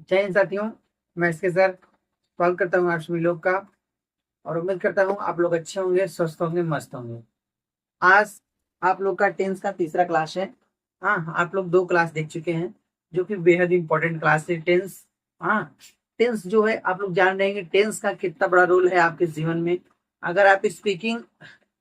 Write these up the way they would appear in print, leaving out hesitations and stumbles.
जय हिंद साथियों, मैं इसके सर स्वागत करता हूँ आप सभी लोग का। और उम्मीद करता हूँ आप लोग अच्छे होंगे, स्वस्थ होंगे, मस्त होंगे। आज आप लोग का टेंस का तीसरा क्लास है। हाँ, आप लोग दो क्लास देख चुके हैं जो कि बेहद इंपॉर्टेंट क्लास है टेंस। हाँ, टेंस जो है आप लोग जान रहे हैं कि टेंस का कितना बड़ा रोल है आपके जीवन में। अगर आप स्पीकिंग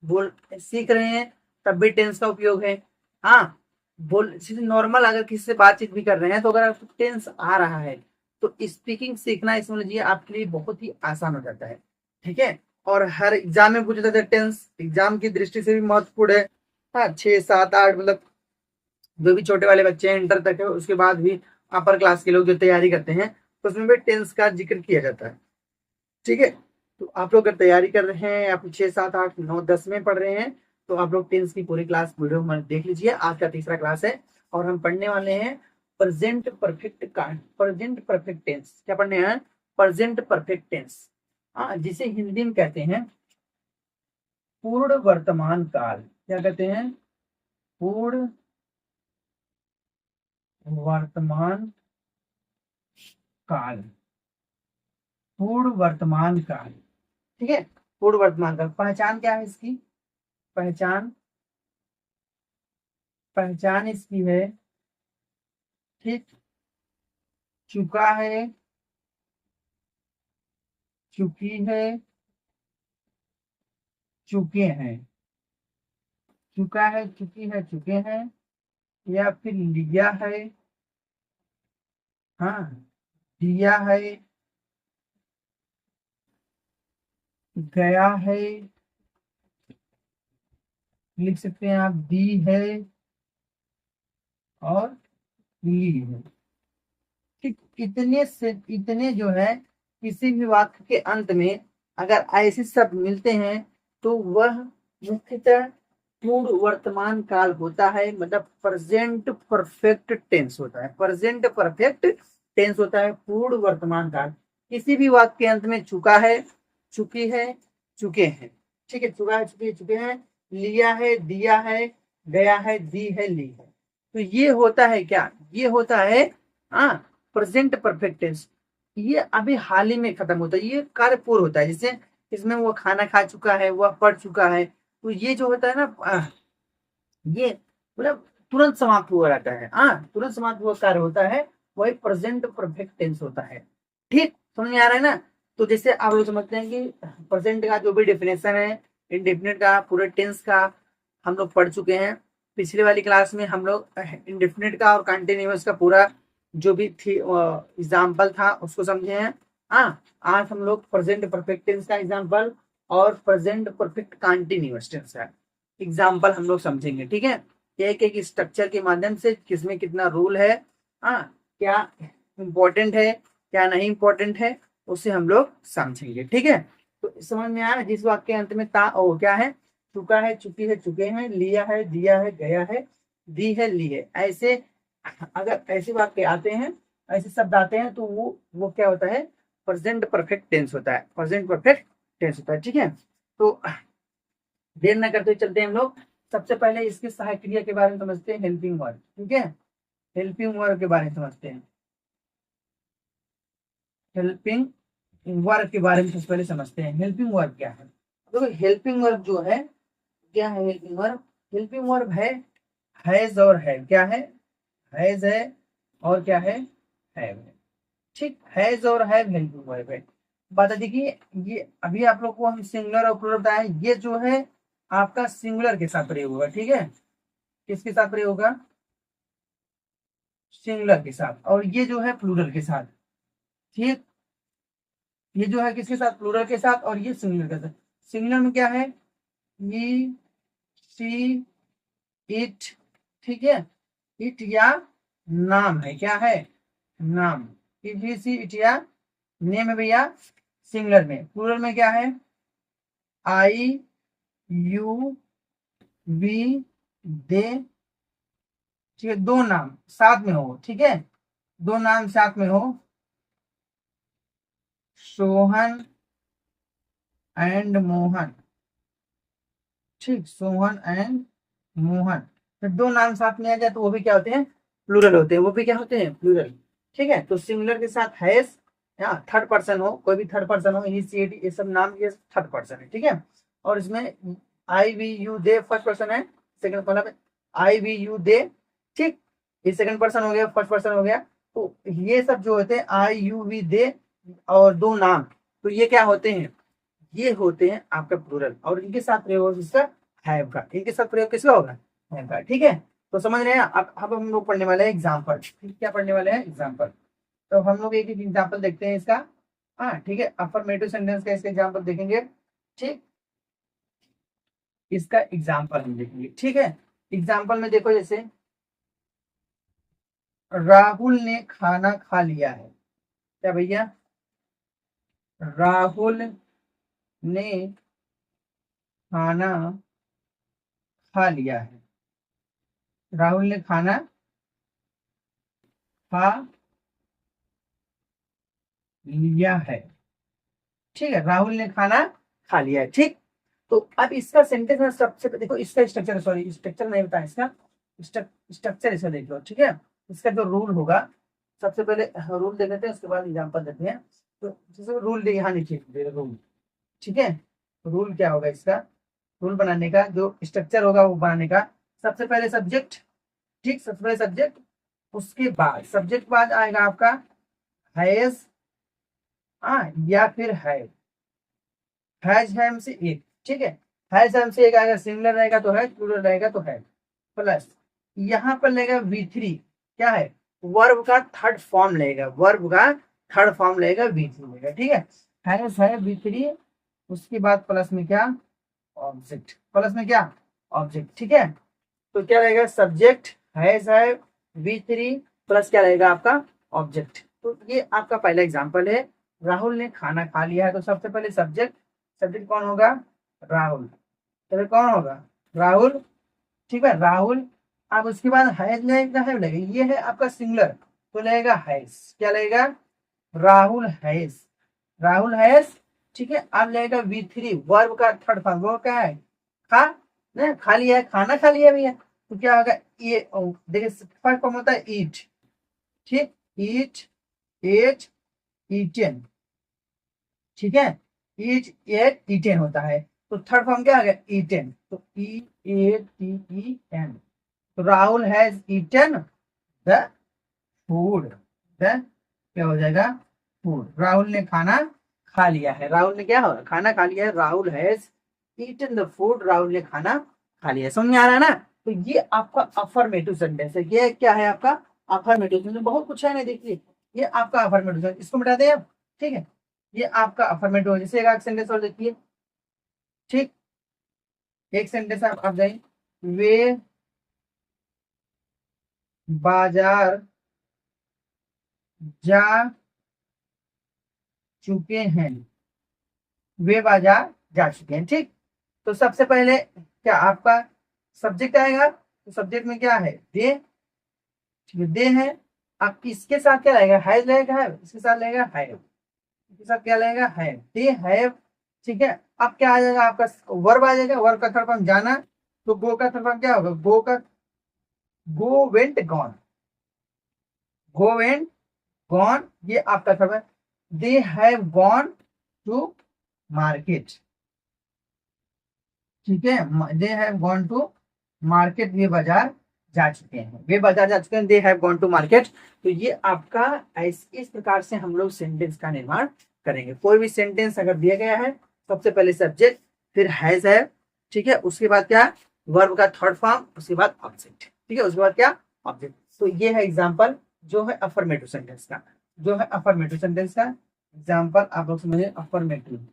बोल सीख रहे हैं तब भी टेंस का उपयोग है। हाँ, बोल नॉर्मल अगर किसी से बातचीत भी कर रहे हैं तो अगर आपको टेंस आ रहा है तो स्पीकिंग सीखना समझ लीजिए आपके लिए बहुत ही आसान हो जाता है। ठीक है। और हर एग्जाम में पूछा जाता है, टेंस एग्जाम की दृष्टि से भी महत्वपूर्ण है। हाँ, 6 7 8 मतलब जो भी छोटे वाले बच्चे हैं इंटर तक है, उसके बाद भी अपर क्लास के लोग जो तैयारी करते हैं तो उसमें भी टेंस का जिक्र किया जाता है। ठीक है। तो आप लोग अगर तैयारी कर रहे हैं, आप 6 7 8 9 10 में पढ़ रहे हैं तो आप लोग टेंस की पूरी क्लास वीडियो में देख लीजिए। आज का तीसरा क्लास है और हम पढ़ने वाले हैं प्रेजेंट परफेक्ट का प्रेजेंट परफेक्ट टेंस। क्या पढ़ने हैं? Present perfect tense. हाँ, जिसे हिंदी में कहते हैं पूर्ण वर्तमान काल। क्या कहते हैं? पूर्ण वर्तमान काल। पूर्ण वर्तमान काल। ठीक है। पूर्ण वर्तमान काल पहचान क्या है इसकी? पहचान पहचान इसकी है, ठीक, चुका है, चुकी है, चुके हैं। चुका है, चुकी है, चुके हैं, या फिर लिया है। हाँ, दिया है, गया है, लिख सकते हैं आप, दी है और ली है। ठीक, इतने जो है किसी भी वाक्य के अंत में अगर ऐसे शब्द मिलते हैं तो वह मुख्यतः पूर्ण वर्तमान काल होता है, मतलब प्रेजेंट परफेक्ट टेंस होता है। प्रेजेंट परफेक्ट टेंस होता है पूर्ण वर्तमान काल। किसी भी वाक्य के अंत में चुका है, चुकी है, चुके हैं। ठीक है, चुका है, चुकी है, चुके हैं, लिया है, दिया है, गया है, दी है, ली है। तो ये होता है क्या? ये होता है हाँ प्रेजेंट परफेक्ट टेंस। ये अभी हाल ही में खत्म होता है, ये कार्य पूर्ण होता है। जैसे इसमें वो खाना खा चुका है, वह पढ़ चुका है, तो ये जो होता है ना ये मतलब तुरंत समाप्त हुआ रहता है। हाँ, तुरंत समाप्त हुआ कार्य होता है, वही प्रेजेंट परफेक्ट टेंस होता है। ठीक, समझ में आ रहा है ना? तो जैसे आप लोग समझते हैं कि प्रेजेंट का जो भी डेफिनेशन है, इंडेफिनिट का, पूरे टेंस का हम लोग पढ़ चुके हैं। पिछले वाली क्लास में हम लोग इंडेफिनिट का और कंटिन्यूअस का पूरा जो भी थी एग्जाम्पल था उसको समझे हैं। हाँ, आज हम लोग प्रेजेंट परफेक्ट टेंस का एग्जाम्पल और प्रेजेंट परफेक्ट कंटिन्यूअस टेंस का एग्जाम्पल हम लोग समझेंगे। ठीक है, एक एक स्ट्रक्चर के माध्यम से किसमें कितना रूल है, हाँ, क्या इंपॉर्टेंट है, क्या नहीं इंपॉर्टेंट है, उसे हम लोग समझेंगे। ठीक है, तो समझ में आया जिस वाक्य के अंत में ता ओ क्या है? चुका है, चुकी है, चुके हैं, लिया है, दिया है, गया है, दी है, ली है। ऐसे अगर ऐसे वाक्य आते हैं, ऐसे शब्द आते हैं तो वो क्या होता है? प्रेजेंट परफेक्ट टेंस होता है। प्रेजेंट परफेक्ट टेंस होता है। ठीक है, तो देर न करते हुए चलते हैं हम लोग। सबसे पहले इसके सहायक क्रिया के बारे में समझते हैं, हेल्पिंग वर्ब। ठीक है, हेल्पिंग वर्ब के बारे में समझते हैं। हेल्पिंग वर्ब के बारे में सबसे पहले समझते हैं, हेल्पिंग वर्ब क्या है। देखो, हेल्पिंग वर्ब जो है क्या है? हेल्पिंग वर्ब है हैज और है। क्या है? हैज है और क्या है? हैव है। ठीक, हैज और हैव हेल्पिंग वर्ब है। बता देखिए, ये अभी आप लोग को हम सिंगुलर और प्लूरल बताए, ये जो है आपका सिंगुलर के साथ प्रयोग होगा। ठीक है, किसके साथ प्रयोग होगा? सिंगुलर के साथ। और ये जो है प्लूरल के साथ। ठीक, ये जो है किसके साथ? प्लूरल के साथ, और ये सिंगुलर के साथ। सिंगुलर में क्या है? ही, सी, इट। ठीक है, इट या नाम है। क्या है? नाम। इट, ही, सी, इट या नेम है भैया सिंगुलर में। प्लूरल में क्या है? आई, यू, वी, दे। ठीक है, दो नाम साथ में हो। ठीक है, दो नाम साथ में हो, सोहन एंड मोहन। ठीक, सोहन एंड मोहन। फिर दो नाम साथ में आ जाए तो वो भी क्या होते हैं? प्लूरल होते हैं। वो भी क्या होते हैं? प्लूरल। ठीक है। तो सिंगुलर के साथ हैज, यहाँ थर्ड पर्सन हो, कोई भी थर्ड पर्सन हो, इनिशिएट, ये सब नाम ये थर्ड पर्सन है, ठीक है। और इसमें I we you they first person है, सेकंड मतलब आई वी यू दे, ठीक, ये सेकंड पर्सन हो गया, फर्स्ट पर्सन हो गया। तो ये सब जो होते हैं आई यू वी दे और दो नाम, तो ये क्या होते हैं, ये होते हैं आपका प्लूरल, और इनके साथ प्रयोग इसका हैव का, इनके साथ प्रयोग किसका होगा, हैव का, ठीक है। तो समझ रहे हैं। अब हम लोग पढ़ने वाले हैं एग्जाम्पल, क्या पढ़ने वाले हैं, एग्जाम्पल। तो हम लोग एक एक एग्जाम्पल देखते हैं इसका, हाँ ठीक है। अफर्मेटिव सेंटेंस का इसका एग्जाम्पल देखेंगे, ठीक, इसका एग्जाम्पल हम देखेंगे, ठीक है। एग्जाम्पल में देखो, जैसे राहुल ने खाना खा लिया है, क्या भैया, राहुल ने खाना खा लिया है, राहुल ने खाना खा लिया है, ठीक है, राहुल ने खाना खा लिया है, ठीक। तो अब इसका सेंटेंस में सबसे देखो, इसका स्ट्रक्चर, सॉरी स्ट्रक्चर नहीं बताया, इसका स्ट्रक्चर इसका देख लो, ठीक है। इसका जो रूल होगा, सबसे पहले रूल देख लेते हैं, उसके बाद एग्जाम्पल देते हैं। तो जैसे रूल यहाँ नीचे रूल, ठीक है। रूल क्या होगा इसका, रूल बनाने का जो स्ट्रक्चर होगा वो बनाने का, सबसे पहले सब्जेक्ट, ठीक, सबसे पहले सब्जेक्ट, उसके बाद सब्जेक्ट बाद आएगा आपका हैज, या फिर हैज है से एक, ठीक है, हैज से एक आएगा, सिंगुलर रहेगा तो है, प्लूरल रहेगा तो है, प्लस यहाँ पर लेगा V3, क्या है, वर्ब का थर्ड फॉर्म लेगा, वर्ब का थर्ड फॉर्म लेगा V3 लेगा, ठीक है। हैज है V3, उसके बाद प्लस में क्या, ऑब्जेक्ट, प्लस में क्या, ऑब्जेक्ट, ठीक है। तो क्या रहेगा, सब्जेक्ट हैज है V3 प्लस क्या रहेगा आपका, ऑब्जेक्ट। तो ये आपका पहला एग्जांपल है, राहुल ने खाना खा लिया है, तो सबसे पहले सब्जेक्ट, सब्जेक्ट कौन होगा, राहुल, तो कौन होगा, राहुल, ठीक है, राहुल। अब उसके बाद हैज लगेगा, है लगेगा, ये है आपका सिंगुलर, तो लगेगा हैज, क्या लगेगा, राहुल हैज, राहुल हैज, ठीक है। अब लगेगा V3 वर्ब का थर्ड फॉर्म, वो क्या है, खा, नहीं खा लिया है, खाना खा लिया भैया, तो क्या होगा, ये देखिए फर्स्ट फॉर्म होता है ईट, ठीक, ईट, एट, ईटेन, ठीक है, ईट, एट, ईटेन होता है। तो थर्ड फॉर्म क्या आ गया, ईटेन, तो EATEN, तो Rahul has eaten the food, the क्या हो जाएगा, फूड, राहुल ने खाना खा लिया है, राहुल ने क्या हो खाना खा लिया है, Rahul has eaten the food, Rahul ने खाना खा लिया, समझ में आ रहा है ना। तो ये आपका अफर्मेटिव सेंटेंस है, ये क्या है आपका अफर्मेटिव सेंटेंस, बहुत कुछ है ना, देखिए ये आपका अफर्मेटिव सेंटेंस, इसको मिटा दें आप, ठीक है। ये आपका अफर्मेटिव, जैसे एक सेंटेंस और देखिए, ठीक, एक सेंटेंस आप जाइए, वे बाजार जा चुके हैं, वे बाजार जा चुके हैं, ठीक। तो सबसे पहले क्या आपका सब्जेक्ट आएगा, तो सब्जेक्ट में क्या है, दे, ठीक है, दे है। अब इसके साथ क्या लगेगा, हैज लगेगा, है, इसके साथ लगेगा हैव, इसके साथ क्या लगेगा, हैव, दे हैव, ठीक है। अब क्या आ जाएगा आपका वर्ब आ जाएगा, वर्ब का थर्ड फॉर्म जाना, तो गो का थर्ड फॉर्म क्या होगा, गो का, go went gone, go went gone, ये आपका थर्ड है, they have gone to market, ठीक है, they have gone to market, वे बाजार जा चुके हैं, वे बाजार जा चुके हैं, they have gone to market. तो ये आपका इस प्रकार से हम लोग सेंटेंस का निर्माण करेंगे। कोई भी सेंटेंस अगर दिया गया है, सबसे पहले सब्जेक्ट, फिर हैज है, ठीक है, उसके बाद क्या, वर्ब का थर्ड फॉर्म, उसके बाद ऑब्जेक्ट, ठीक है, उसके बाद क्या, ऑब्जेक्ट। तो ये है एग्जाम्पल जो है अफर्मेटिव सेंटेंस का, जो है अफर्मेटिव सेंटेंस का एग्जाम्पल, आप लोग समझिए अफर्मेटिव,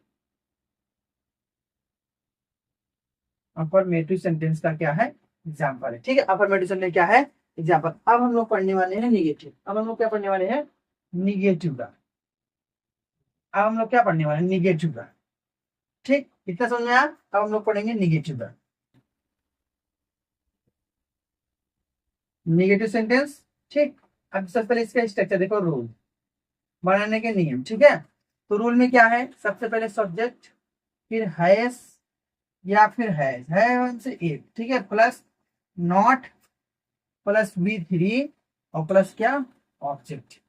अफर्मेटिव सेंटेंस का क्या है, एग्जाम्पल है, ठीक है। अफर्मेटिव सेंटेंस क्या है, एग्जाम्पल। अब हम लोग पढ़ने वाले हैं निगेटिव, अब हम लोग क्या पढ़ने वाले हैं, निगेटिव का, अब हम लोग क्या पढ़ने वाले हैं, निगेटिव का, ठीक, इतना समझ में आया। अब हम लोग पढ़ेंगे निगेटिव का, निगेटिव सेंटेंस, ठीक। अब सबसे पहले इसका स्ट्रक्चर देखो, रूल बनाने के नियम, ठीक है। तो रूल में क्या है, सबसे पहले सब्जेक्ट, फिर हैज या फिर है से एक, ठीक है, प्लस नॉट, प्लस V3 और प्लस क्या, ऑब्जेक्ट,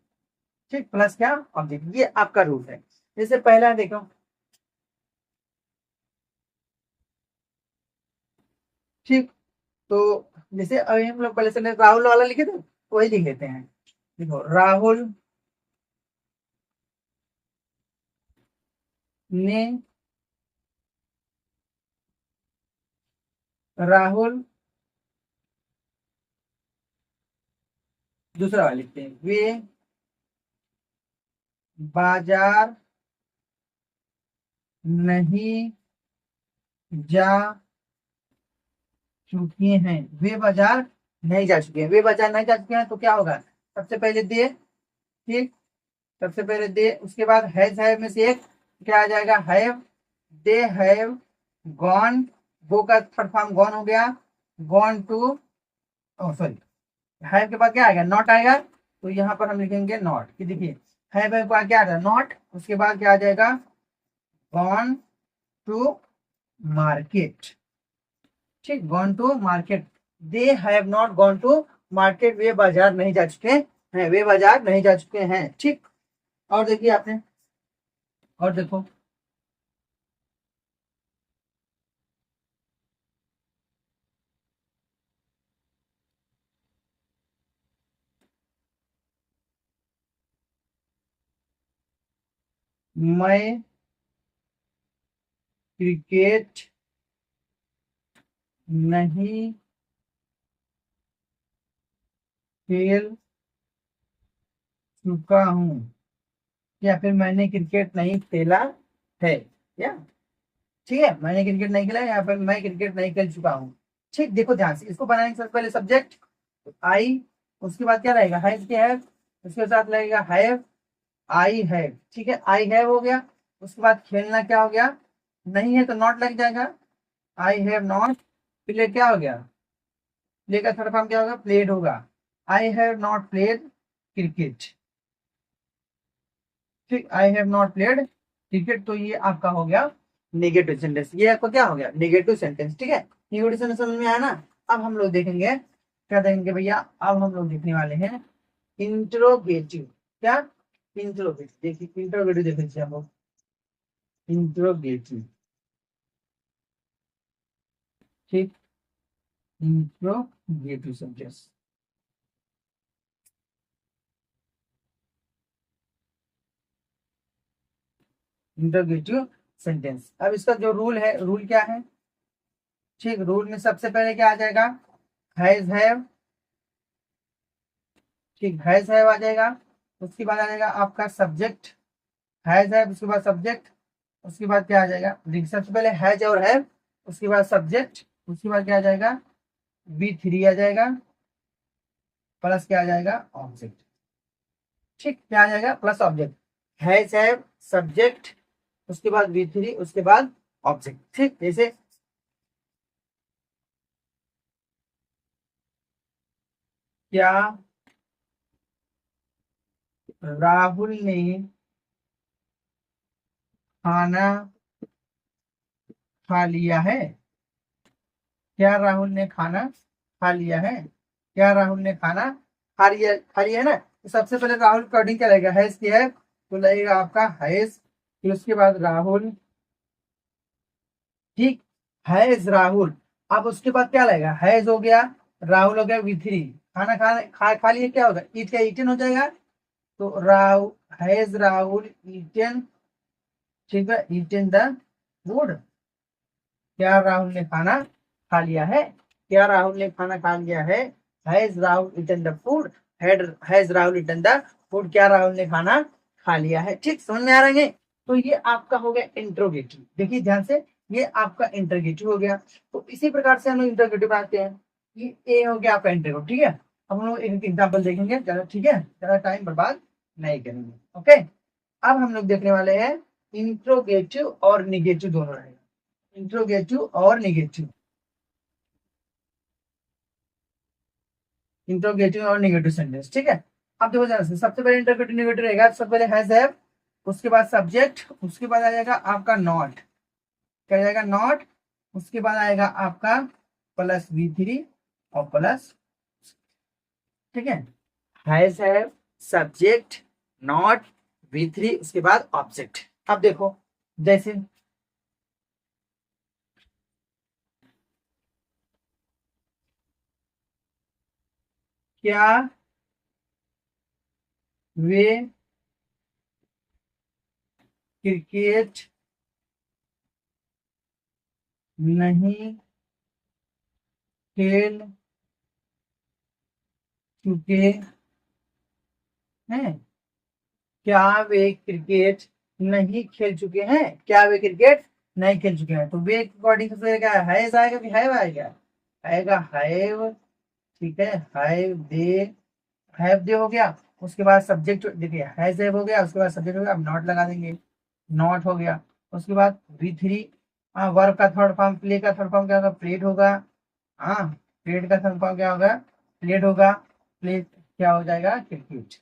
ठीक, प्लस क्या, ऑब्जेक्ट, ये आपका रूल है। जैसे पहला देखो, ठीक, तो जैसे अभी हम लोग पहले से राहुल वाला लिखे थे, वही लिख लेते हैं। देखो, राहुल ने, राहुल, दूसरा वाला लिखते हैं, वे बाजार नहीं जा चुके हैं, वे बाजार नहीं जा चुके हैं, वे बाजार नहीं जा चुके हैं, तो क्या होगा, सबसे पहले दे, ठीक, सबसे पहले दे, उसके बाद हैव में से एक क्या आ जाएगा, हैव, दे हैव गॉन, गो का थर्ड फॉर्म गॉन हो गया, गॉन टू, सॉरी, हैव के बाद क्या आएगा, नॉट आएगा, तो यहाँ पर हम लिखेंगे नॉट, कि देखिए हैव के बाद क्या आ रहा है, नॉट, उसके बाद क्या आ जाएगा, गॉन टू मार्केट, ठीक, gone to market, they have not gone to market, वे बाजार नहीं जा चुके हैं, वे बाजार नहीं जा चुके हैं, ठीक। और देखिए आपने, और देखो, मैं क्रिकेट नहीं खेल चुका हूँ, या फिर मैंने क्रिकेट नहीं खेला है, या, ठीक है, मैंने क्रिकेट नहीं खेला, या फिर मैं क्रिकेट नहीं खेल चुका हूँ, ठीक। देखो ध्यान से, इसको बनाने के सबसे पहले सब्जेक्ट आई, उसके बाद क्या रहेगा, हैज के हैव, उसके साथ लगेगा हैव, आई हैव, ठीक है, आई हैव हो गया, उसके बाद खेलना क्या हो गया, नहीं है तो नॉट लग जाएगा, आई हैव नॉट, प्ले क्या हो गया, प्ले का थर्ड फॉर्म क्या होगा, प्लेड होगा, I have not played cricket, ठीक, I have not played cricket, तो ये आपका हो गया नेगेटिव सेंटेंस, ये आपका क्या हो गया, नेगेटिव सेंटेंस, ठीक है। नेगेटिव सेंटेंस समझ में आया ना। अब हम लोग देखेंगे, क्या देखेंगे भैया, अब हम लोग देखने वाले हैं इंट्रोगेटिव, क्या, इंट्रोगेटिव, देखिए इंट्रोगेटिव देखेंगे हम लोग, इंट्रोगेटिव, ठीक, इंट्रोगेटिव सेंटेंस, इंट्रोगेटिव सेंटेंस। अब इसका जो रूल है, रूल क्या है, ठीक, रूल में सबसे पहले क्या आ जाएगा, हैज हैव, ठीक, हैज हैव आ जाएगा, उसके बाद आ जाएगा आपका सब्जेक्ट, हैज हैव, उसके बाद सब्जेक्ट, उसके बाद क्या आ जाएगा, देखिए सबसे पहले हैज और हैव, उसके बाद सब्जेक्ट, उसके बाद क्या आ जाएगा, बी थ्री आ जाएगा, प्लस क्या आ जाएगा, ऑब्जेक्ट, ठीक, क्या आ जाएगा, plus object, has have, subject, उसके बाद बी थ्री, उसके बाद ऑब्जेक्ट, ठीक। जैसे क्या राहुल ने खाना खा लिया है, क्या राहुल ने खाना खा लिया है, क्या राहुल ने खाना खा लिया है ना, तो सबसे पहले राहुल कोडिंग क्या लगेगा, हैज की है, तो लगेगा आपका हैज, फिर उसके बाद राहुल, ठीक, हैज राहुल, अब उसके बाद क्या लगेगा, हैज हो गया, राहुल हो गया, वी थ्री, खाना खा लिए, क्या होगा, ईट का ईटन हो जाएगा, तो हैज राहुल ईटन, ठीक है, ईटन द फूड, क्या राहुल ने खाना खा लिया है, क्या राहुल ने खाना खा लिया है, has Rahul eaten the food, has Rahul eaten the food, क्या राहुल ने खाना खा लिया है, ठीक, समझ में आ रहे हैं। तो ये आपका हो गया इंट्रोगेटिव, देखिए ध्यान से, ये आपका इंट्रोगेटिव हो गया। तो इसी प्रकार से हम लोग इंट्रोगेटिव बनाते हैं, ये ए हो गया आपका इंट्रोगेटिव, ठीक है। अब हम लोग एक एग्जाम्पल देखेंगे ज्यादा, ठीक है, ज्यादा टाइम बर्बाद नहीं करेंगे, ओके। अब हम लोग देखने वाले हैं इंट्रोगेटिव और निगेटिव दोनों रहेगा, इंट्रोगेटिव और निगेटिव, इंट्रोगेटिव और निगेटिव सेंटेंस, ठीक है। अब देखो जरा से, सबसे पहले इंट्रोगेटिव निगेटिव रहेगा, सबसे पहले हैज हैव, उसके बाद सब्जेक्ट, उसके बाद आ जाएगा आपका नॉट, क्या आ जाएगा, नॉट, उसके बाद आएगा आपका प्लस वी थ्री और प्लस, ठीक है, has have, subject, not V3 उसके बाद ऑब्जेक्ट। अब देखो जैसे क्या वे क्रिकेट नहीं खेल चुके हैं? क्या वे क्रिकेट नहीं खेल चुके हैं? क्या वे क्रिकेट नहीं खेल चुके हैं? तो वे अकॉर्डिंग से क्या है आएगा कि हैव आएगा? आएगा हैव। ठीक है, हैव दे हो गया। उसके बाद सब्जेक्ट देखिए हैज हैव हो गया, उसके बाद सब्जेक्ट हो गया, अब नॉट लगा देंगे, नॉट हो गया। उसके बाद V3 वर्ब का थर्ड फॉर्म, प्ले का थर्ड फॉर्म क्या होगा? प्लेड होगा। हाँ, प्लेड का थर्ड फॉर्म क्या होगा? प्लेड होगा। प्ले क्या हो जाएगा? क्रिकेट।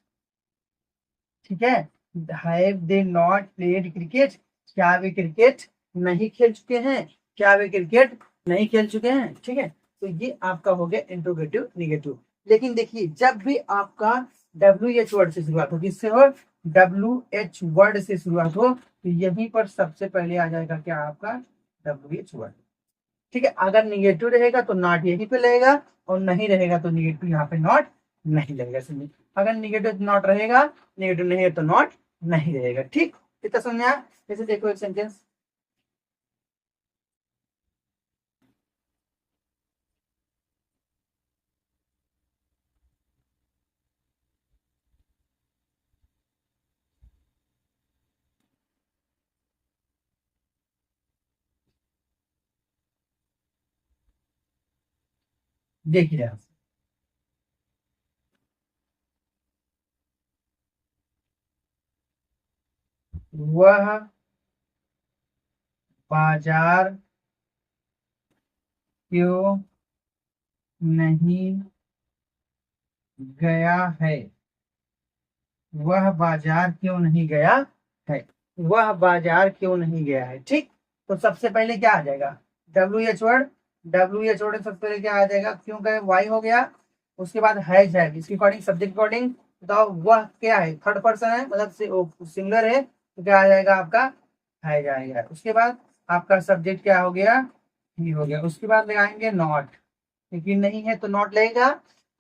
ठीक है, have they not played cricket? क्या वे क्रिकेट नहीं खेल चुके हैं? क्या वे क्रिकेट नहीं खेल चुके हैं? ठीक है, तो ये आपका हो गया इंट्रोगेटिव निगेटिव। लेकिन देखिए जब भी आपका WH वर्ड से शुरुआत हो, किससे हो? WH वर्ड से शुरुआत हो, तो यहीं पर सबसे पहले आ जाएगा क्या आपका? WH word. ठीक है, अगर निगेटिव रहेगा तो नॉट यहीं पे लगेगा, और नहीं रहेगा तो निगेटिव यहाँ पे नॉट नहीं लगेगा। समझिए, अगर निगेटिव नॉट रहेगा, निगेटिव नहीं है तो नॉट नहीं रहेगा। ठीक, इतना समझ आया? जैसे देखो एक सेंटेंस, देखिए वह बाजार क्यों नहीं गया है? वह बाजार क्यों नहीं गया है? वह बाजार क्यों नहीं गया है? ठीक, तो सबसे पहले क्या आ जाएगा? WH word. WH वर्ड सबसे पहले क्या आ जाएगा? क्यों गए? वाई हो गया। उसके बाद है इसके अकॉर्डिंग, सब्जेक्ट अकॉर्डिंग बताओ वह क्या है? थर्ड पर्सन है, मतलब सिंगुलर है, तो क्या आ जाएगा आपका? है जाएगा। उसके बाद आपका सब्जेक्ट क्या हो गया? ही हो गया। उसके बाद लगाएंगे नॉट, क्योंकि नहीं है तो नॉट लगेगा,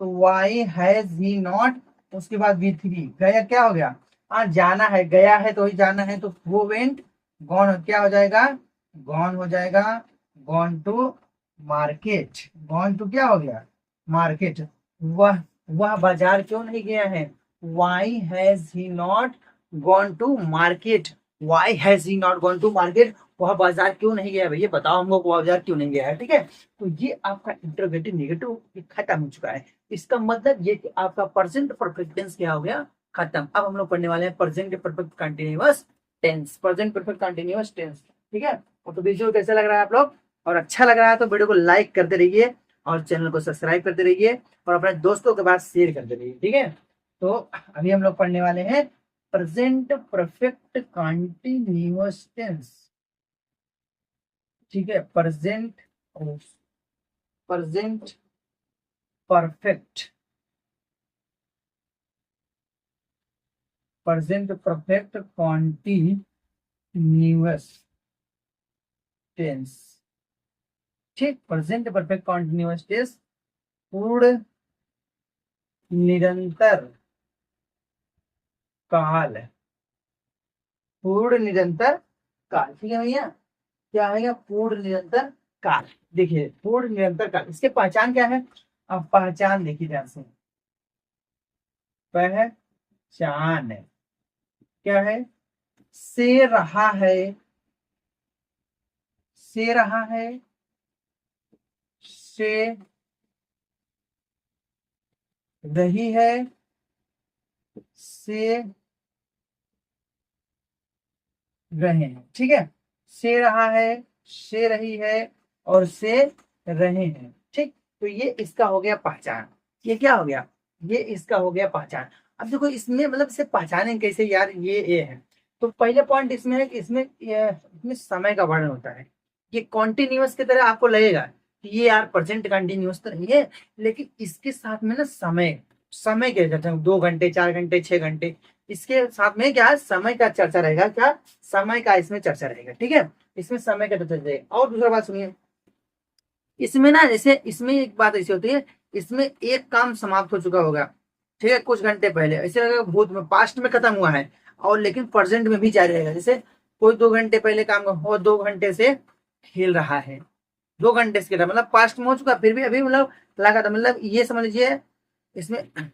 तो वाई हैज ही नॉट। उसके बाद V3 गया, क्या हो गया? हाँ, जाना है, गया है तो ही जाना है, तो वो वेंट। गॉन क्या हो जाएगा? गॉन हो जाएगा। Gone to market. Gone to क्या हो गया? मार्केट। वह बाजार क्यों नहीं गया है? Why has he not gone to market? Why has he not gone to market? वह बाजार क्यों नहीं गया? भैया बताओ हमको, वह बाजार क्यों नहीं गया है? ठीक है, तो ये आपका इंट्रोगेटिव निगेटिव खत्म हो चुका है। इसका मतलब ये कि आपका प्रेजेंट परफेक्ट टेंस क्या हो गया? खत्म। अब हम लोग पढ़ने वाले हैं present perfect continuous tense. Present perfect continuous tense. ठीक है, तो वीडियो कैसा लग रहा है आप लोग? और अच्छा लग रहा है तो वीडियो को लाइक करते रहिए, और चैनल को सब्सक्राइब करते रहिए, और अपने दोस्तों के पास शेयर करते रहिए। ठीक है, तो अभी हम लोग पढ़ने वाले हैं प्रेजेंट परफेक्ट कंटिन्यूअस टेंस। ठीक है, प्रेजेंट परफेक्ट कॉन्टिन्यूअस टेंस। ठीक, प्रेजेंट परफेक्ट कॉन्टिन्यूअस टेंस पूर्ण निरंतर काल। पूर्ण निरंतर काल। ठीक है भैया, क्या आएगा? पूर्ण निरंतर काल। देखिए पूर्ण निरंतर काल, इसके पहचान क्या है? अब पहचान देखिए ध्यान से। पहचान क्या है? से रहा है, से रहा है, से रही है, से रहे हैं। ठीक है, से रहा है, से रही है, और से रहे हैं। ठीक, तो ये इसका हो गया पहचान। ये क्या हो गया? ये इसका हो गया पहचान। अब देखो इसमें मतलब इसे पहचाने कैसे यार? ये है, तो पहले पॉइंट इसमें है कि इसमें समय का वर्णन होता है। ये कॉन्टिन्यूअस की तरह आपको लगेगा कि ये यार प्रेजेंट कंटिन्यूअस तो नहीं है, लेकिन इसके साथ में ना समय, समय के कहते हैं 2 घंटे, 4 घंटे, 6 घंटे, इसके साथ में क्या है, समय का चर्चा रहेगा, क्या समय का इसमें चर्चा रहेगा, ठीक है, इसमें समय का चर्चा रहेगा। और दूसरा बात सुनिए, इसमें ना जैसे इसमें एक बात ऐसी होती है, इसमें एक काम समाप्त हो चुका होगा, ठीक है, कुछ घंटे पहले, ऐसे लगेगा भूत में पास्ट में खत्म हुआ है, और लेकिन प्रेजेंट में भी जारी रहेगा। जैसे कोई 2 घंटे पहले काम और 2 घंटे से खेल रहा है, 2 घंटे से खेल रहा है, मतलब पास्ट में हो चुका, फिर भी अभी मतलब लगा था, मतलब ये समझ लीजिए इसमें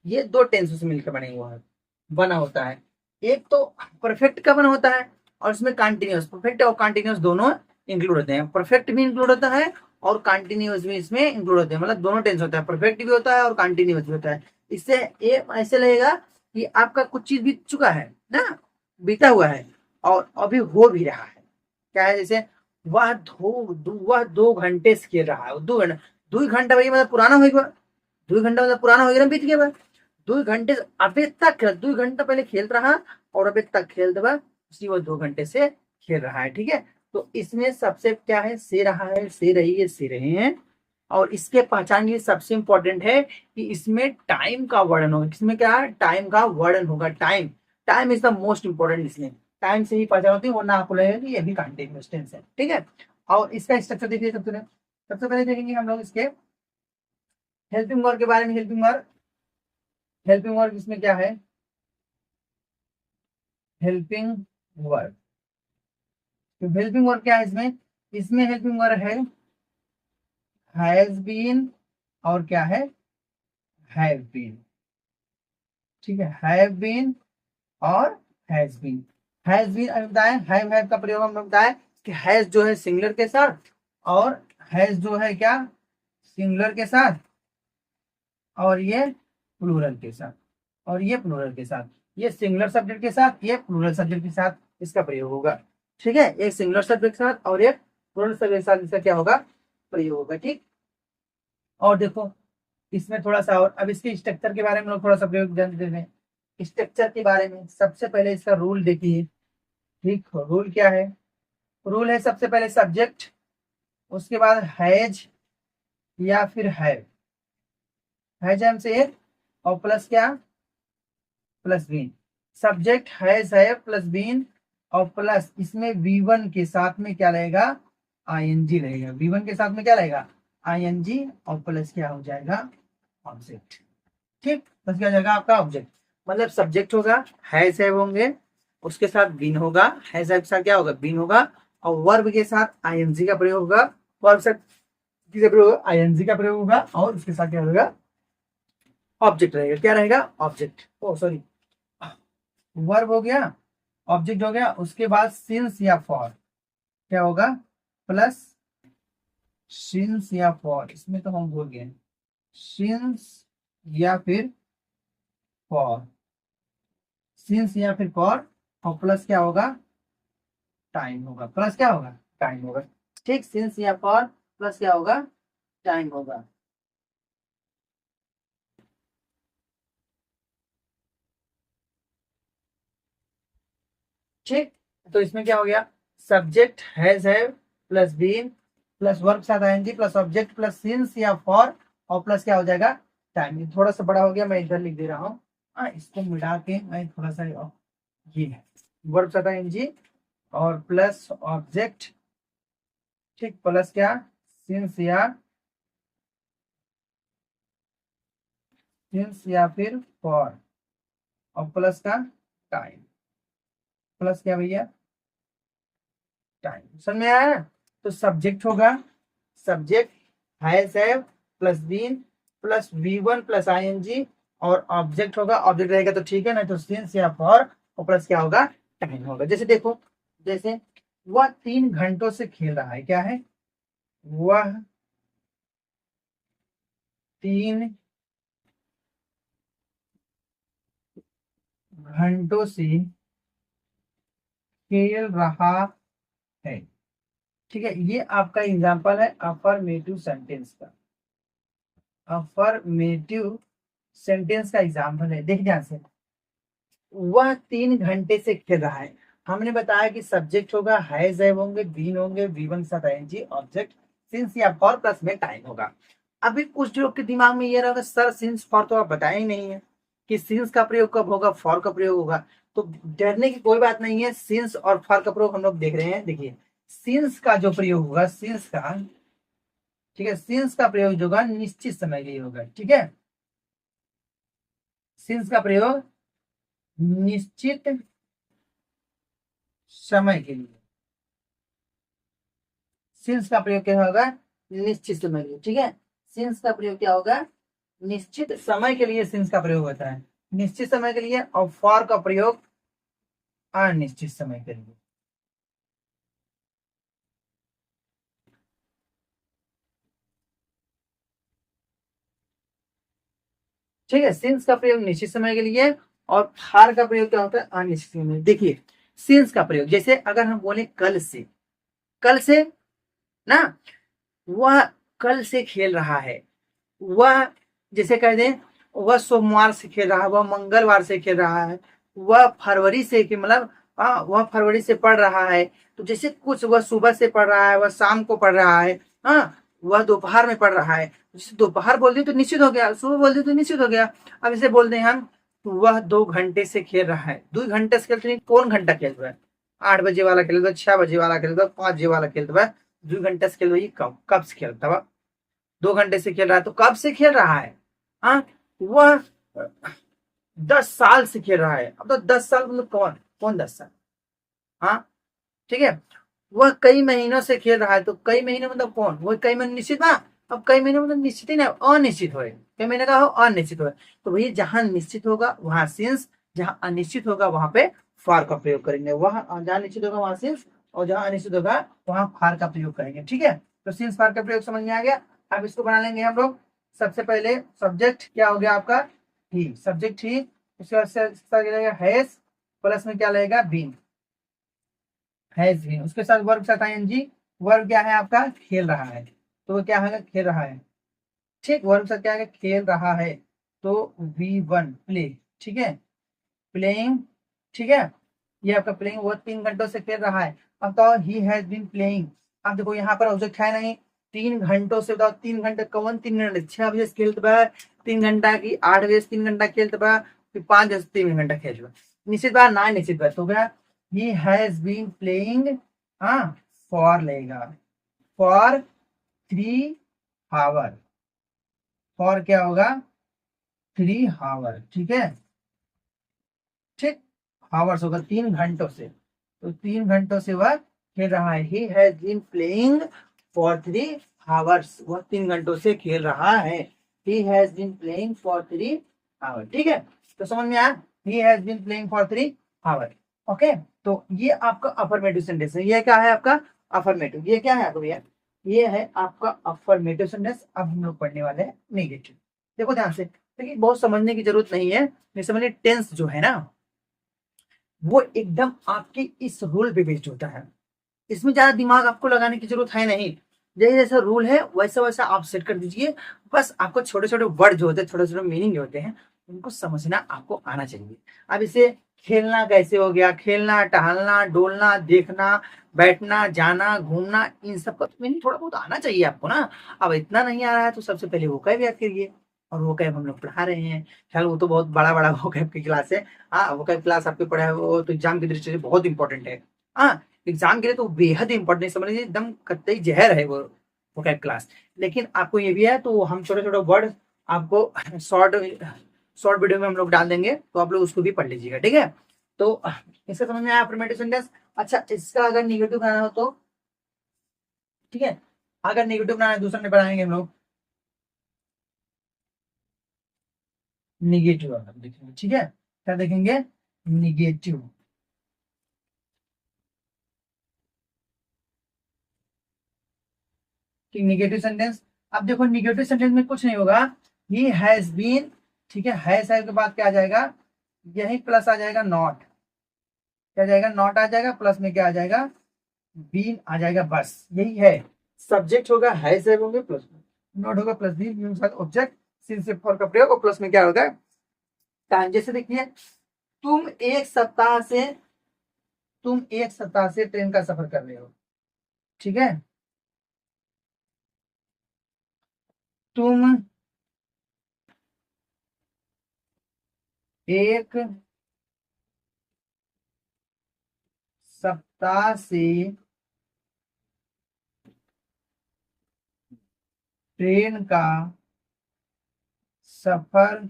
ये दो टेंस से मिलकर बने हुआ है, बना होता है। एक तो परफेक्ट का बना होता है, और इसमें कंटिन्यूअस, परफेक्ट और कंटिन्यूअस दोनों इंक्लूड होते हैं, परफेक्ट भी इंक्लूड होता है और कंटिन्यूअस भी इसमें इंक्लूड होते हैं, मतलब दोनों टेंस होता है, परफेक्ट भी होता है और कंटिन्यूअस भी होता है। इससे ये ऐसे लगेगा कि आपका कुछ चीज बीत चुका है ना, बीता हुआ है और अभी हो भी रहा है। क्या है, जैसे वह 2 घंटे से खेल रहा है, 2 घंटा, 2 घंटा भाई मतलब पुराना होगा, 2 घंटा मतलब पुराना हो गया, बीत गया भाई, 2 घंटे अभी तक 2 घंटा पहले खेल रहा और अभी तक खेल दबा उसी वो 2 घंटे से खेल रहा है, ठीक है। तो इसमें सबसे क्या है, से रहा है, से रही है, से रहे हैं। और इसके पहचान के सबसे इंपॉर्टेंट है कि इसमें टाइम का वर्णन होगा, इसमें क्या है, टाइम का वर्णन होगा, time, time is the most important, इसमें टाइम से ही पहचान होती है, वरना आपको लगेगा कि ये भी कंटिन्यूअस टेंस है, ठीक है। और इसका स्ट्रक्चर देखिए, सबसे पहले देखेंगे हम लोग इसके हेल्पिंग वर्ब के बारे में। हेल्पिंग वर्ब इसमें क्या है, हेल्पिंग वर्ब, तो हेल्पिंग वर्ब क्या है इसमें, इसमें हेल्पिंग वर्ब है हैज बीन और क्या है, हैव बीन, ठीक है, हैव बीन और हैज बीन। हैज बीन अभी बताएं, हैव का प्रयोग हम बताएं कि हैज जो है सिंगुलर के साथ, और हैज जो है क्या, सिंगुलर के साथ, और ये प्लूरल के साथ, और ये प्लूरल के साथ, ये सिंगुलर सब्जेक्ट के साथ, ये प्लूरल सब्जेक्ट के साथ इसका प्रयोग होगा, ठीक है, एक सिंगुलर सब्जेक्ट के साथ और एक प्लूरल सब्जेक्ट के साथ इसका क्या होगा, प्रयोग होगा, ठीक। और देखो इसमें थोड़ा सा, और अब इसके स्ट्रक्चर के बारे में लोग थोड़ा सा प्रयोग जान देते हैं। स्ट्रक्चर के बारे में सबसे पहले इसका रूल देखिए, ठीक, रूल क्या है, रूल है सबसे पहले सब्जेक्ट, उसके बाद हैज या फिर हैज से और प्लस क्या, प्लस बीन, सब्जेक्ट है प्लस बीन और प्लस इसमें V1 के साथ में क्या रहेगा, आईएनजी रहेगा, V1 के साथ में क्या रहेगा, आईएनजी, और प्लस क्या हो जाएगा, ऑब्जेक्ट, ठीक, बस क्या हो जाएगा आपका ऑब्जेक्ट, मतलब सब्जेक्ट होगा, है होंगे, उसके साथ बीन होगा, है के साथ क्या होगा, बीन होगा, और वर्ब के साथ आईएनजी का प्रयोग होगा, वर्ब से किसका प्रयोग होगा, आईएनजी का प्रयोग होगा, और उसके साथ क्या होगा, ऑब्जेक्ट रहेगा, क्या रहेगा, ऑब्जेक्ट, ओ सॉरी, वर्ब हो गया, ऑब्जेक्ट हो गया, उसके बाद सिंस या फॉर क्या होगा, प्लस सिंस या फॉर, इसमें तो हम भूल गए, सिंस या फिर फॉर, सिंस या फिर फॉर, और प्लस क्या होगा, टाइम होगा, प्लस क्या होगा, टाइम होगा, ठीक, सिंस या फॉर प्लस क्या होगा, टाइम होगा। ठीक, तो इसमें क्या हो गया, सब्जेक्ट है प्लस बीन प्लस वर्ब साथ आएंगे प्लस ऑब्जेक्ट प्लस सिंस या फॉर, और प्लस क्या हो जाएगा, टाइम। थोड़ा सा बड़ा हो गया, मैं इधर लिख दे रहा हूँ, इसको मिला के मैं थोड़ा सा, ये है वर्ब साथ आएंगे और प्लस ऑब्जेक्ट, ठीक, प्लस क्या, सिंस या फिर फॉर, और प्लस का टाइम, प्लस क्या भैया, टाइम, समझ में आया। तो सब्जेक्ट होगा, सब्जेक्ट है plus been plus V1 plus ING, और ऑब्जेक्ट होगा, ऑब्जेक्ट रहेगा तो ठीक है, ना तो सिंस या फॉर, और प्लस क्या होगा, टाइम होगा। जैसे देखो, जैसे वह 3 घंटों से खेल रहा है, क्या है, वह 3 घंटों से खेल रहा है, ठीक है, ये आपका एग्जाम्पल है अफर्मेटिव सेंटेंस का, अफर्मेटिव सेंटेंस का एग्जाम्पल है, देख ध्यान से, वह 3 घंटे से खेल रहा है, हमने बताया कि सब्जेक्ट होगा, है होंगे, बीन होंगे, V1 के साथ आईएनजी, ऑब्जेक्ट सिंस या फॉर, प्लस में टाइम होगा। अभी कुछ लोग के दिमाग में ये रहेगा, सर सिंस फॉर तो आप बताया ही नहीं है, कि सिंस का प्रयोग कब होगा, फॉर का प्रयोग होगा। तो डरने की कोई बात नहीं है, सिंस और फॉर का प्रयोग हम लोग देख रहे हैं। देखिए सिंस का जो प्रयोग होगा, सिंस का, ठीक है, सिंस का प्रयोग जो होगा निश्चित समय के लिए होगा। ठीक है, सिंस का प्रयोग निश्चित समय के लिए, सिंस का प्रयोग क्या होगा, निश्चित समय के लिए। ठीक है, सिंस का प्रयोग क्या होगा, निश्चित समय के लिए सिंस का प्रयोग होता है, निश्चित समय के लिए। और फॉर का प्रयोग अनिश्चित समय के लिए। ठीक है, सिंस का प्रयोग निश्चित समय के लिए और फार का प्रयोग क्या होता है, अनिश्चित समय के लिए। देखिए सिंस का प्रयोग, जैसे अगर हम बोले कल से, कल से ना, वह कल से खेल रहा है, वह जैसे कह दें वह सोमवार से खेल रहा है, वह मंगलवार से खेल रहा है, वह फरवरी से कि मतलब वह फरवरी से पढ़ रहा है। तो जैसे कुछ वह सुबह से पढ़ रहा है, वह शाम को पढ़ रहा है, हाँ, वह दोपहर में पढ़ रहा है। जैसे दोपहर बोल दी तो निश्चित हो गया, सुबह बोल दी तो निश्चित हो गया। अब इसे बोल दें हम, वह 2 घंटे से खेल रहा है। 2 घंटे से खेलते नहीं, कौन घंटा खेल रहा है, 8 बजे वाला खेल रहा है, 6 बजे वाला खेल रहा है, 5 बजे वाला खेल रहा है। 2 घंटे से खेल रही, कब कब से खेलता हुआ, 2 घंटे से खेल रहा है, तो कब से खेल रहा है, हाँ, वह 10 साल से खेल रहा है। अब तो 10 साल मतलब कौन कौन 10 साल, हाँ, ठीक है। वह कई महीनों से खेल रहा है, तो कई महीने मतलब कौन, वह कई महीने निश्चित ना। अब कई महीने मतलब निश्चित ही ना, अनिश्चित हो, कई महीने का हो अनिश्चित हो। तो वही जहां निश्चित होगा वहां सिंस, जहां अनिश्चित होगा वहां पे फार का प्रयोग करेंगे, वहां जहां निश्चित होगा वहां सिंस, और जहां अनिश्चित होगा वहां फार का प्रयोग करेंगे। ठीक है, तो सिंस फार का प्रयोग समझ में आ गया। अब इसको बना लेंगे हम लोग। सबसे पहले सब्जेक्ट क्या हो गया आपका, ही, सब्जेक्ट ही। उसके बाद से हैज, प्लस में क्या लगेगा, बीन, हैज बीन। उसके साथ वर्ब साथ आईएनजी, वर्ब क्या है आपका, खेल रहा है, तो वो क्या है, खेल रहा है। ठीक, वर्ब साथ क्या है, खेल रहा है, तो V1 प्ले, ठीक है, प्लेइंग, ठीक है, ये आपका प्लेइंग, वो 3 घंटों से खेल रहा है। अब तो ही हैज बीन प्लेइंग, अब देखो यहाँ पर ऑब्जेक्ट है नहीं, 3 घंटों से, बताओ 3 घंटे कौन, 3 घंटे, 6 बजे से खेलते बा 3 घंटा की, 8 बजे से 3 घंटा खेलते बा, फिर 5 बजे से 3 घंटा खेल बा, निश्चित बात ना निश्चित बात हो गया। ही हैज बीन प्लेइंग, हाँ, फॉर लेगा, फॉर 3 आवर, फॉर क्या होगा, 3 आवर, ठीक है, ठीक, आवर्स होगा 3 घंटों से, तो 3 घंटों से वह खेल रहा है। He has been playing for 3 hours, वह 3 घंटों से खेल रहा है। He has been playing for 3 hour, ठीक है, तो समझ में आया, he has been playing for 3 hour. Okay, तो ये आपका अफर्मेटिव सेंटेंस है। ये क्या है आपका अफर्मेटिव, ये क्या है आपका भैया, ये है आपका अफर्मेटिव सेंटेंस। अब हम लोग पढ़ने वाले हैं नेगेटिव। देखो ध्यान से, देखिए बहुत समझने की जरूरत नहीं है, नहीं समझिए, टेंस जो है ना, वो एकदम आपके इस रूल पे बेस्ड होता है। इसमें ज्यादा दिमाग आपको लगाने की जरूरत है नहीं, जैसे जैसा रूल है वैसा वैसा आप सेट कर दीजिए। बस आपको छोटे छोटे वर्ड जो होते हैं, छोटे छोटे मीनिंग जो होते हैं, उनको समझना आपको आना चाहिए। अब इसे खेलना कैसे हो गया, खेलना, टहलना, डोलना, देखना, बैठना, जाना, घूमना, इन सब का मीनिंग थोड़ा बहुत आना चाहिए आपको ना। अब इतना नहीं आ रहा है तो सबसे पहले वो कैब याद करिए, और वो कैब हम लोग पढ़ा रहे हैं। खैर वो तो बहुत बड़ा बड़ा वो कैब की क्लास है। हाँ, वो कैब क्लास आपके पढ़ा है, वो तो एग्जाम की दृष्टि से बहुत इंपॉर्टेंट है। हाँ, एग्जाम के लिए तो बेहद इंपॉर्टेंट, समझ लीजिए एकदम कतई जहर है वो कैब क्लास। लेकिन आपको ये भी है, तो हम छोटे छोटे वर्ड आपको शॉर्ट शॉर्ट वीडियो में हम लोग डाल देंगे, तो आप लोग उसको भी पढ़ लीजिएगा। ठीक है, तो इसका समझ में आया अफर्मेटिव सेंटेंस। अच्छा, इसका अगर निगेटिव बनाना हो तो, ठीक है, अगर निगेटिव बनाना है दूसरा में बनाएंगे हम लोग, निगेटिव अगर देखेंगे, ठीक है, क्या देखेंगे, निगेटिव, कि निगेटिव सेंटेंस। अब देखो निगेटिव सेंटेंस में कुछ नहीं होगा, ही हैज बीन, ठीक है, हैज के बाद क्या आ जाएगा, यही प्लस आ जाएगा नॉट, क्या आ जाएगा, नॉट आ जाएगा, प्लस में क्या आ जाएगा, बीन आ जाएगा, बस यही है। सब्जेक्ट होगा हैज होंगे, प्लस में नॉट होगा, प्लस बीन के साथ ऑब्जेक्ट, सिंस से फॉर का प्रयोग, और प्लस में क्या होगा, टाइम। जैसे देखिए, तुम एक सप्ताह से तुम एक सप्ताह से ट्रेन का सफर कर रहे हो, ठीक है, तुम एक सप्ताह से ट्रेन का सफर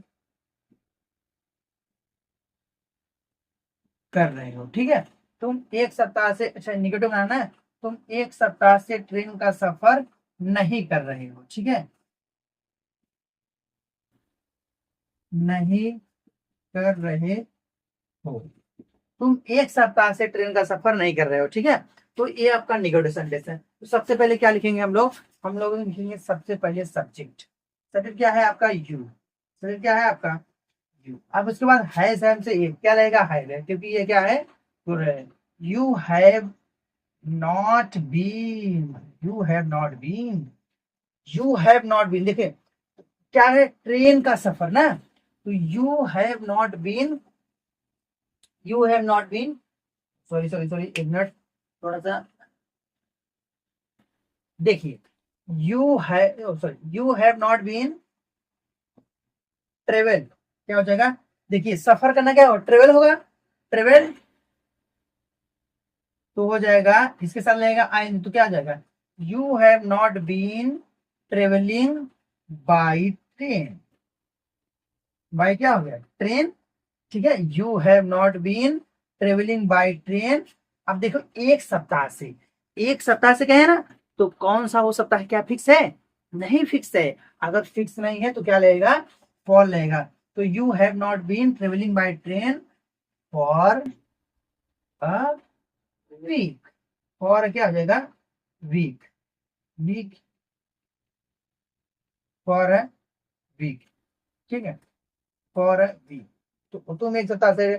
कर रहे हो। ठीक है, तुम एक सप्ताह से, अच्छा निगेटिव बनाना है, तुम एक सप्ताह से ट्रेन का सफर नहीं कर रहे हो। ठीक है, नहीं कर रहे हो, तुम एक सप्ताह से ट्रेन का सफर नहीं कर रहे हो। ठीक है, तो ये आपका निगेटिव सेंटेंस है। तो सबसे पहले क्या लिखेंगे हम लोग लिखेंगे सबसे पहले सब्जेक्ट। सब्जेक्ट क्या है आपका? यू। सब्जेक्ट क्या है आपका? यू। अब उसके बाद है से ये क्या रहेगा? है, क्योंकि ये क्या है? You have not been, you have not been, you have not been. देखिए क्या है? ट्रेन का सफर ना, तो you have not been, you have not been, sorry sorry sorry, एक मिनट, थोड़ा सा देखिए, you have, sorry, you have not been travel, क्या हो जाएगा? देखिए सफर करना क्या हो? ट्रेवल होगा, ट्रेवल तो हो जाएगा, इसके साथ लगेगा आई, तो क्या आ जाएगा? You have not been travelling by train, by क्या हो गया? ट्रेन। ठीक है, you have not been travelling by train. अब देखो एक सप्ताह से, एक सप्ताह से कहे ना, तो कौन सा वो सप्ताह है? क्या फिक्स है? नहीं फिक्स है। अगर फिक्स नहीं है तो क्या लगेगा? फॉर लगेगा। तो you have not been travelling by train for a week, for क्या हो जाएगा? Week, week, for a week. ठीक है, फॉर अ वीक। तो तुम एक सप्ताह से,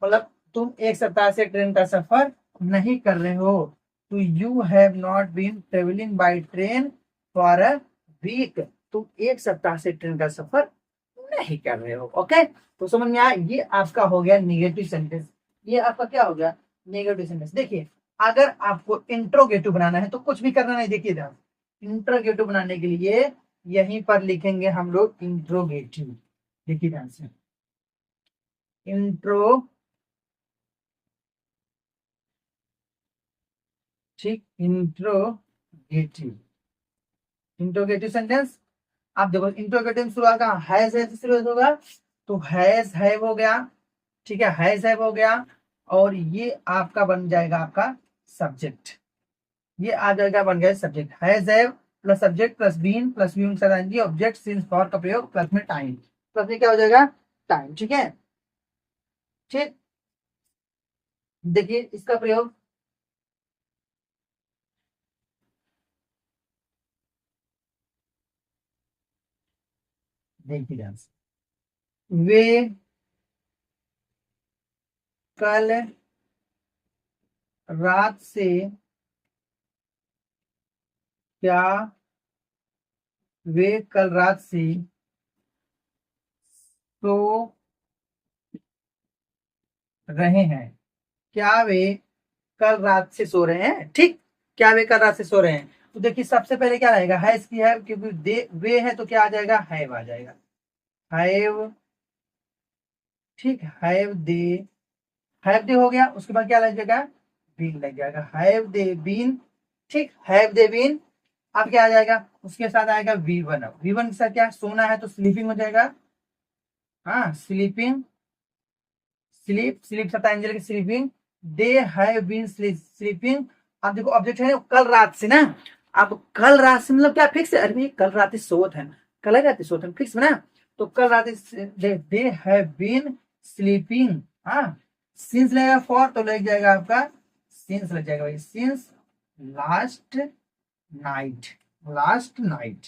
मतलब तुम एक सप्ताह से ट्रेन का सफर नहीं कर रहे हो। तो you have not been travelling by train for a week, तुम एक सप्ताह से ट्रेन का सफर नहीं कर रहे हो। ओके, तो समझ में आया? ये आपका हो गया निगेटिव सेंटेंस। ये आपका क्या हो गया? Negative sentence. देखिए अगर आपको इंट्रोगेटिव बनाना है तो कुछ भी करना नहीं, देखिए ध्यान, इंट्रोगेटिव बनाने के लिए यहीं पर लिखेंगे हम लोग इंट्रोगेटिव। देखिए ध्यान से, इंट्रो, ठीक, इंट्रोगेटिव, इंट्रोगेटिव सेंटेंस। आप देखो इंट्रोगेटिव शुरुआत का हैज से शुरू होगा, तो हैज हैव हो गया। ठीक है, हैज हैव हो गया, और ये आपका बन जाएगा आपका सब्जेक्ट। ये आ जाएगा, बन गया subject. Has have plus subject plus been plus being सरांगी ऑब्जेक्ट सिंस फॉर का प्रयोग प्लस में टाइम, प्लस में क्या हो जाएगा? टाइम। ठीक है, ठीक, देखिए इसका प्रयोग, देखिए ध्यान से, वे कल रात से क्या, वे कल रात से सो रहे हैं, क्या वे कल रात से सो रहे हैं? ठीक, क्या वे कल रात से सो रहे हैं? तो देखिए सबसे पहले क्या रहेगा? है इसकी है, क्योंकि दे वे है तो क्या आ जाएगा? हैव आ जाएगा, हैव। ठीक, हैव दे हो गया, उसके बाद क्या लग जाएगा? बीन लग जाएगा, हैव दे बीन। ठीक, हैव दे बीन। अब क्या आ जाएगा? उसके साथ आएगा वी वन। वी वन के साथ क्या? सोना है तो स्लीपिंग हो जाएगा। हाँ, स्लीपिंग, स्लीप, स्लीप सता एंजल की sleeping, they have been sleeping. अब देखो ऑब्जेक्ट है कल रात से ना, अब कल रात से मतलब क्या फिक्स है? अरे भाई कल रात सोत है, कल रात सोत है, फिक्स है ना। तो कल रात दे हैव बीन स्लीपिंग। हाँ, सिंस लगेगा फॉर तो लग जाएगा आपका सिंस लग जाएगा भाई, since last night, last night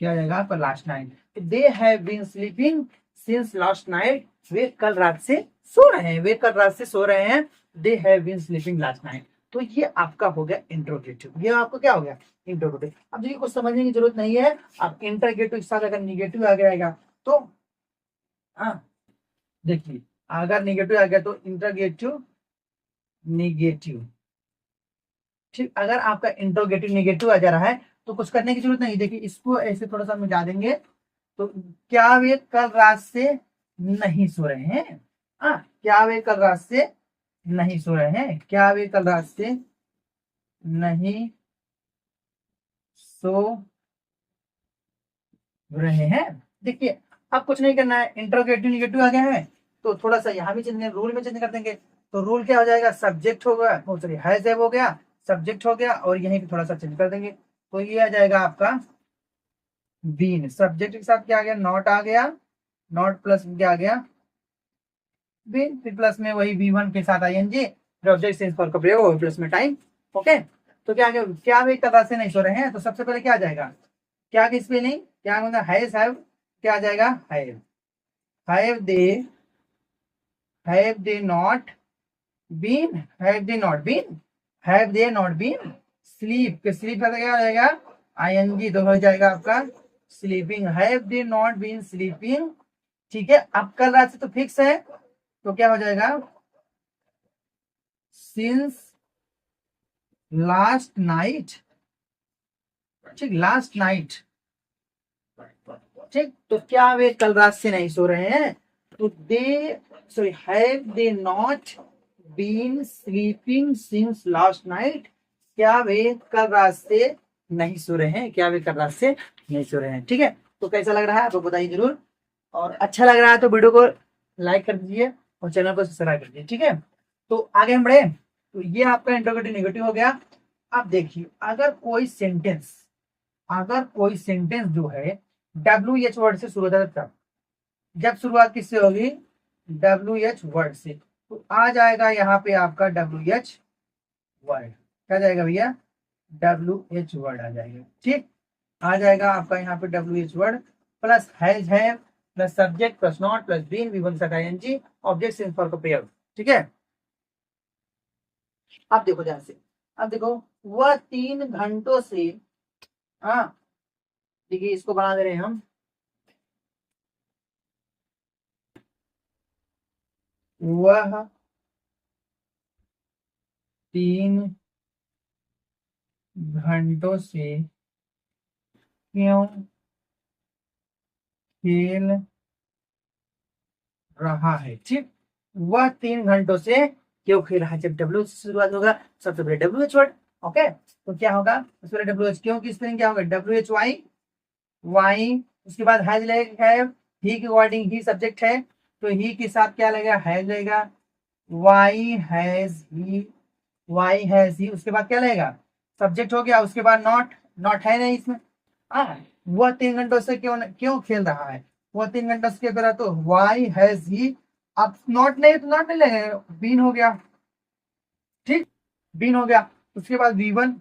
क्या हो जाएगा आपका? Last night. They have been sleeping since last night, वे कल रात से सो रहे हैं, वे कल रात से सो रहे हैं। They have been sleeping last night. तो ये आपका हो गया इंट्रोगेटिव, ये आपको क्या हो गया? इंट्रोगेटिव। अब देखिए कुछ समझने की जरूरत नहीं है, आप इंटरगेटिव के साथ अगर निगेटिव आ जाएगा तो, हाँ देखिए, अगर निगेटिव आ गया तो इंटरगेटिव निगेटिव। ठीक, अगर आपका इंट्रोगेटिव निगेटिव आ जा रहा है तो कुछ करने की जरूरत नहीं। देखिए इसको ऐसे थोड़ा सा मिटा देंगे, तो क्या वे कल रात से नहीं सो रहे हैं? क्या वे कल रात से नहीं सो रहे हैं? क्या वे कल रात से नहीं सो रहे हैं? देखिए, अब कुछ नहीं करना है, इंट्रोगेटिव निगेटिव आ गया है तो थोड़ा सा यहाँ भी चेंज, रूल में चेंज कर देंगे। तो रूल क्या हो जाएगा, सब्जेक्ट हो गया, सॉरी हैज हो गया, सब्जेक्ट हो गया, और यहीं पे थोड़ा सा चेंज कर देंगे। तो ये आ जाएगा आपका बीन, सब्जेक्ट के साथ क्या आ गया, नॉट आ गया, नॉट प्लस क्या आ गया, बीन, फिर प्लस में वही V1 के साथ ING, फिर ऑब्जेक्ट सेंस फॉर का प्रयोग हो प्लस में टाइम। ओके, तो क्या आ गया, क्या वे कदा से नहीं सो रहे हैं? तो सबसे पहले क्या आ जाएगा, क्या की स्पेलिंग, क्या होगा, हैज हैव, क्या आ जाएगा, have they not been, have they not been, have they not been sleep, के स्लीप का क्या आ जाएगा, ING, तो हो जाएगा आपका sleeping, have they not been sleeping. ठीक है, अब कल रात से तो फिक्स है, तो क्या हो जाएगा, सिंस लास्ट नाइट। ठीक, लास्ट नाइट। ठीक, तो क्या वे कल रात से नहीं सो रहे हैं? तो they, sorry, have they not been sleeping since last night? क्या वे कल रात से नहीं सो रहे हैं? क्या वे कल रात से नहीं सो रहे हैं? ठीक है, तो कैसा लग रहा है आपको बताइए जरूर, और अच्छा लग रहा है तो वीडियो को लाइक कर दीजिए और चैनल को सब्सक्राइब कर दीजिए। ठीक है, तो आगे हम बढ़े, तो ये आपका इंट्रोगेटिव नेगेटिव हो गया। अब देखिए, अगर कोई सेंटेंस जो है WH वर्ड से शुरू होता है, तब जब शुरुआत किससे होगी, WH वर्ड से, तो आ जाएगा यहाँ पे आपका WH वर्ड, क्या जाएगा भैया, WH वर्ड आ जाएगा। ठीक, आ जाएगा आपका यहाँ पे WH वर्ड प्लस हैज है plus subject plus not plus been, V1 साथ ING, ऑब्जेक्ट सेंस फॉर का प्रयोग। ठीक है, अब देखो ध्यान से, अब देखो, वह 3 घंटों से, हाँ देखिए इसको बना दे रहे हैं हम, वह 3 घंटों से क्यों खेल रहा है? ठीक, वह 3 घंटों से क्यों खेल रहा है, जब W से शुरुआत होगा सबसे पहले WH वर्ड। ओके, तो क्या होगा, सबसे पहले WH, क्यों की स्पेलिंग क्या होगा, WHY, उसके बाद हैज लगेगा, ही के अकॉर्डिंग ही सब्जेक्ट है, तो ही के साथ क्या लगेगा, हैज लगेगा, वाई हैज ही, उसके बाद क्या लगेगा, सब्जेक्ट हो गया, उसके बाद नॉट, नॉट है नहीं इसमें। वह 3 घंटों से क्यों क्यों खेल रहा है, वह 3 घंटों से क्यों कर रहा है, तो वाई हैज ही, अब नॉट नहीं तो नॉट नहीं लगेगा, बीन हो गया। ठीक, बीन हो गया, उसके बाद V1,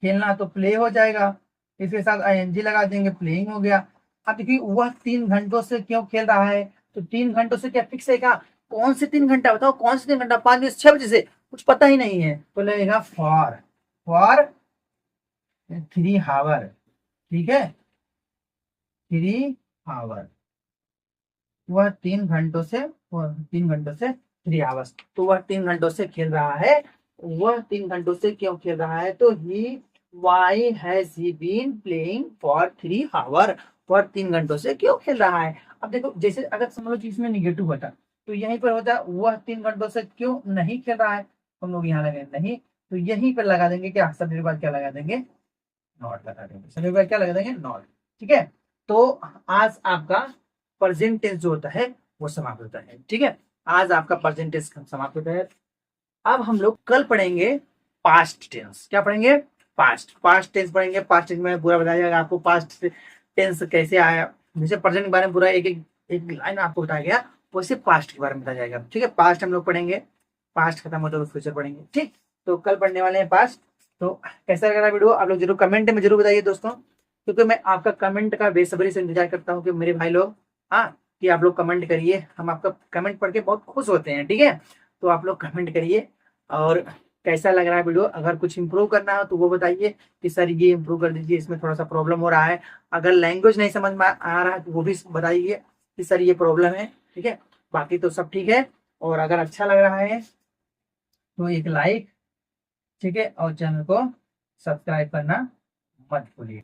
खेलना तो प्ले हो जाएगा, इसके साथ ING लगा देंगे, प्लेइंग हो गया। अब देखिए, वह 3 घंटों से क्यों खेल रहा है, तो 3 घंटों से क्या फिक्स है क्या, कौन से 3 घंटा बताओ, कौन से 3 घंटा, 5 बजे 6 बजे से, कुछ पता ही नहीं है, तो लगेगा फॉर 3 आवर। ठीक है, 3 आवर, वह 3 घंटों से 3 आवर्स, तो वह 3 घंटों से खेल रहा है, वह 3 घंटों से क्यों खेल रहा है, तो he why has he been playing for 3 hour, वह 3 घंटों से क्यों खेल रहा है। अब देखो, जैसे अगर समझ लो कि इसमें निगेटिव होता तो यहीं पर होता वह 3 घंटों से क्यों नहीं खेल रहा है, हम लोग यहाँ लगे नहीं, तो यहीं पर लगा देंगे क्या, सब्जेक्ट के बाद क्या लगा देंगे, नॉट लगा देंगे, सब्जेक्ट के बाद क्या लगा देंगे, नॉट। ठीक है, तो आज आपका प्रेजेंट टेंस जो होता है वो समाप्त होता है। ठीक है, आज आपका प्रेजेंट टेंस समाप्त होता है। अब हम लोग कल पढ़ेंगे पास्ट टेंस, क्या पढ़ेंगे, पास्ट टेंस पढ़ेंगे। पास्ट टेंस में पूरा बताया जाएगा आपको पास्ट टेंस कैसे आया, जैसे प्रेजेंट के बारे में पूरा एक एक एक लाइन आपको बताया गया, वैसे पास्ट के बारे में बताया जाएगा। ठीक है, पास्ट हम लोग पढ़ेंगे, पास्ट खत्म होता है तो फ्यूचर पढ़ेंगे। ठीक, तो कल पढ़ने वाले हैं पास्ट। तो कैसा लग रहा है वीडियो, आप लोग जरूर कमेंट में जरूर बताइए दोस्तों, क्योंकि मैं आपका कमेंट का बेसब्री से इंतजार करता हूँ कि मेरे भाई लोग, हाँ, कि आप लोग कमेंट करिए, हम आपका कमेंट पढ़ के बहुत खुश होते हैं। ठीक है, तो आप लोग कमेंट करिए, और कैसा लग रहा है वीडियो, अगर कुछ इंप्रूव करना हो तो वो बताइए कि सर ये इंप्रूव कर दीजिए, इसमें थोड़ा सा प्रॉब्लम हो रहा है। अगर लैंग्वेज नहीं समझ में आ रहा है तो वो भी बताइए कि सर ये प्रॉब्लम है। ठीक है, बाकी तो सब ठीक है, और अगर अच्छा लग रहा है तो एक लाइक, ठीक है, और चैनल को सब्सक्राइब करना मत भूलिए।